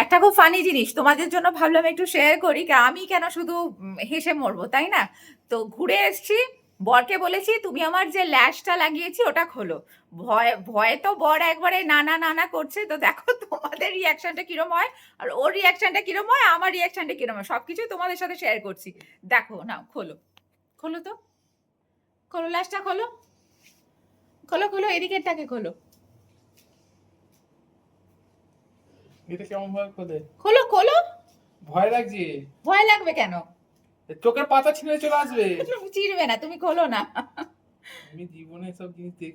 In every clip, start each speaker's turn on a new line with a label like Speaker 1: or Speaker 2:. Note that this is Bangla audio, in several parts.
Speaker 1: একটা খুব ফানি জিনিস তোমাদের জন্য ভাবলাম একটু শেয়ার করি, আমি কেন শুধু হেসে মরবো, তাই না? তো ঘুরে এসছি, বরকে বলেছি তুমি আমার যে ল্যাশটা লাগিয়েছি ওটা খোলো। ভয় ভয়ে তো বর একবারে নানা নানা করছে, তো দেখো তোমাদের রিয়াকশনটা কিরম হয়, আর ওর রিয়াকশনটা কিরম হয়, আমার রিয়াকশনটা কিরম হয়, সবকিছু তোমাদের সাথে শেয়ার করছি। দেখো না, খোলো, খোলো তো, খোলো ল্যাশটা, খোলো খোলো খোলো, এদিকেরটাকে খোলো,
Speaker 2: এটা কেমন ভাবে খোলে?
Speaker 1: খোলো খোলো।
Speaker 2: ভয় লাগছে।
Speaker 1: ভয় লাগবে কেন?
Speaker 2: চোখের পাতা ছিঁড়ে চলে আসবে।
Speaker 1: চিরবে না, তুমি খোলো না।
Speaker 2: আমি জীবনে এসব জিনিস দেখ,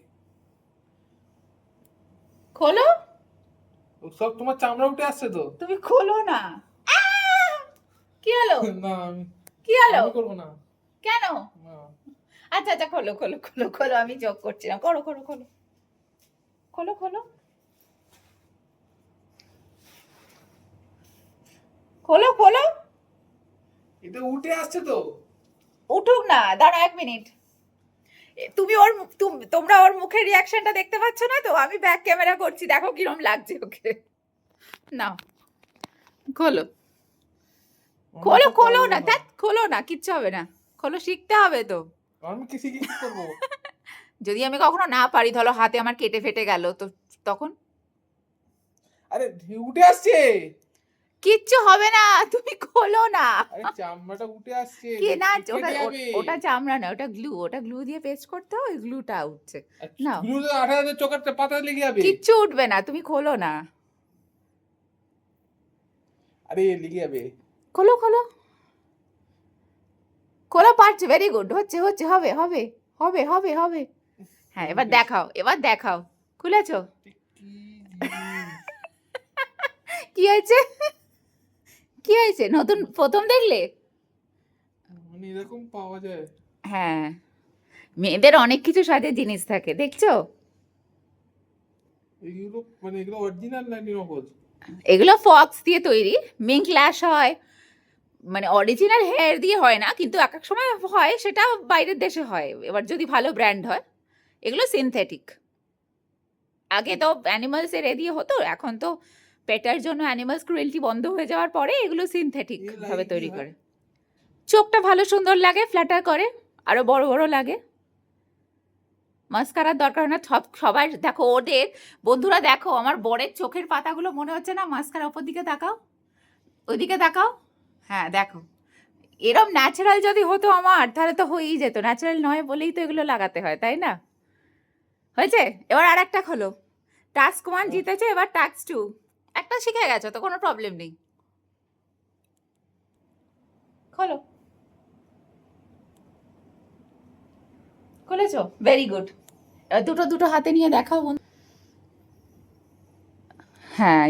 Speaker 1: খোলো,
Speaker 2: সব তোমার চামড়া উঠে আসছে তো।
Speaker 1: তুমি খোলো না। কি হলো?
Speaker 2: না আমি
Speaker 1: কি হলো?
Speaker 2: আমি করবো না।
Speaker 1: কেন?
Speaker 2: না।
Speaker 1: আচ্ছা আচ্ছা, খোলো খোলো খোলো খোলো, আমি যোগ করছি না, করো করো খোলো, খোলো খোলো খোলো খোলো।
Speaker 2: এটা উঠে আসছে তো।
Speaker 1: উঠুক না, দাঁড়া 1 মিনিট। তুমি ওর তোমরা ওর মুখের রিয়াকশনটা দেখতে পাচ্ছ না তো? আমি ব্যাক ক্যামেরা করছি, দেখো কিরম লাগছে ওকে। নাও খোলো, খোলো খোলো না, ধ্যাৎ খোলো না, কিচ্ছু হবে না, খোলো, শিখতে হবে তো।
Speaker 2: আমি কি করবো?
Speaker 1: যদি আমি কখনো না পারি, ধরো হাতে আমার কেটে ফেটে গেল, তো তখন?
Speaker 2: আরে উঠে আসছে।
Speaker 1: কিচ্ছু হবে না, তুমি খোলো না।
Speaker 2: আরে চামড়াটা উঠে আসছে।
Speaker 1: কি না,
Speaker 2: কেটে
Speaker 1: ওটা
Speaker 2: যাবে।
Speaker 1: ওটা চামড়া না, ওটা গ্লু, ওটা গ্লু দিয়ে পেস্ট করতে হয়, ওই গ্লুটা উঠছে। নাও,
Speaker 2: গ্লু তো আঠা চোখের পাতা লেগে যাবে।
Speaker 1: কিচ্ছু উঠবে না, তুমি খোলো না,
Speaker 2: আরে লেগে যাবে।
Speaker 1: খোলো খোলো খোলো, পারছে, ভেরি গুড, হচ্ছে হচ্ছে, হবে হবে হবে হবে হবে। হ্যাঁ, এবার দেখাও, এবার দেখাও, খুলেছো?
Speaker 2: কি জিনিস?
Speaker 1: কি হয়েছে? কি হয়েছে? নতুন প্রথম দেখলে?
Speaker 2: মানে এরকম পাওয়া যায়?
Speaker 1: হ্যাঁ, মেয়েদের অনেক কিছু সাজে জিনিস থাকে, দেখছো?
Speaker 2: এগুলো মানে এগুলো অরিজিনাল নাকি নকল?
Speaker 1: এগুলো ফক্স দিয়ে তৈরি, মিঙ্ক ল্যাশ হয়, মানে অরিজিনাল হেয়ার দিয়ে হয় না, কিন্তু এক এক সময় হয়, সেটা বাইরের দেশে হয়, এবার যদি ভালো ব্র্যান্ড হয়। এগুলো সিনথেটিক। আগে তো অ্যানিমালসের এ দিয়ে হতো, এখন তো পেটার জন্য অ্যানিমালস ক্রুয়েলটি বন্ধ হয়ে যাওয়ার পরে এগুলো সিনথেটিক
Speaker 2: এর
Speaker 1: ভাবে
Speaker 2: লাগে কি
Speaker 1: তৈরি
Speaker 2: হয়?
Speaker 1: করে। চোখটা ভালো সুন্দর লাগে, ফ্ল্যাটার করে, আরো বড় বড় লাগে। মাস্কারার দরকার হয় না, সবাই দেখো, ওদের বন্ধুরা দেখো, আমার বরের চোখের পাতাগুলো মনে হচ্ছে না মাস্কারা, ওপর দিকে তাকাও, ওইদিকে তাকাও, হ্যাঁ দেখো, এরম ন্যাচারাল যদি হতো আমার, তাহলে তো হয়েই যেত, ন্যাচারাল নয় বলেই তো এগুলো লাগাতে হয়, তাই না? হয়েছে? এবার আর একটা খোলো। টাস্ক 1 জিতেছে, এবার টাস্ক 2। একটা শিখে গেছো তো, কোনো প্রবলেম নেই। খোলো, খুলেছো, ভেরি গুড। দুটো দুটো হাতে নিয়ে দেখাও বন্ধু। হ্যাঁ,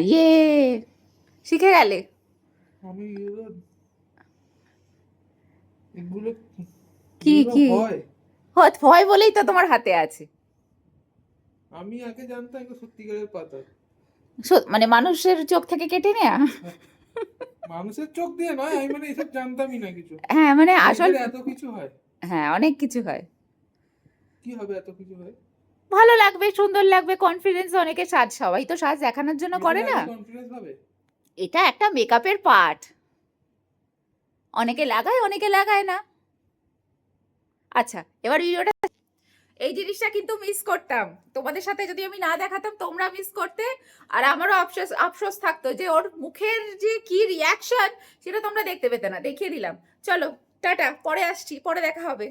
Speaker 1: শিখে গেলে।
Speaker 2: আমি এগুলো
Speaker 1: কি
Speaker 2: এগুলো
Speaker 1: কি
Speaker 2: হয়?
Speaker 1: ভয় বলেই তো তোমার হাতে আছে।
Speaker 2: আমি আগে জানতাম এগুলো সত্যিকারের পাতা।
Speaker 1: মানে মানুষের চোখ থেকে কেটে নেয়া।
Speaker 2: মানুষের চোখ দিয়ে নয়, আমি মানে এসব জানতামই না কিছু।
Speaker 1: হ্যাঁ, মানে
Speaker 2: মানে
Speaker 1: আসল,
Speaker 2: এর এত কিছু হয়?
Speaker 1: হ্যাঁ অনেক কিছু হয়।
Speaker 2: কি হবে এত কিছু হয়?
Speaker 1: ভালো লাগবে, সুন্দর লাগবে, কনফিডেন্স, অনেকে সাজ, সবাই তো সাজ দেখানোর জন্য করে
Speaker 2: এটাতে
Speaker 1: না।
Speaker 2: এত কনফিডেন্স হবে?
Speaker 1: এটা একটা মেকআপের পার্ট, অনেকে লাগায় অনেকে লাগায় না। আচ্ছা, এবার ভিডিওটা, এই জিনিসটা কিন্তু মিস করতাম, তোমাদের সাথে যদি আমি না দেখাতাম তোমরা মিস করতে, আর আমারও আফসোস আফসোস থাকতো যে ওর মুখের যে কি রিয়াকশন সেটা তোমরা দেখতে পেতে না, দেখিয়ে দিলাম। চলো টাটা, পরে আসছি, পরে দেখা হবে।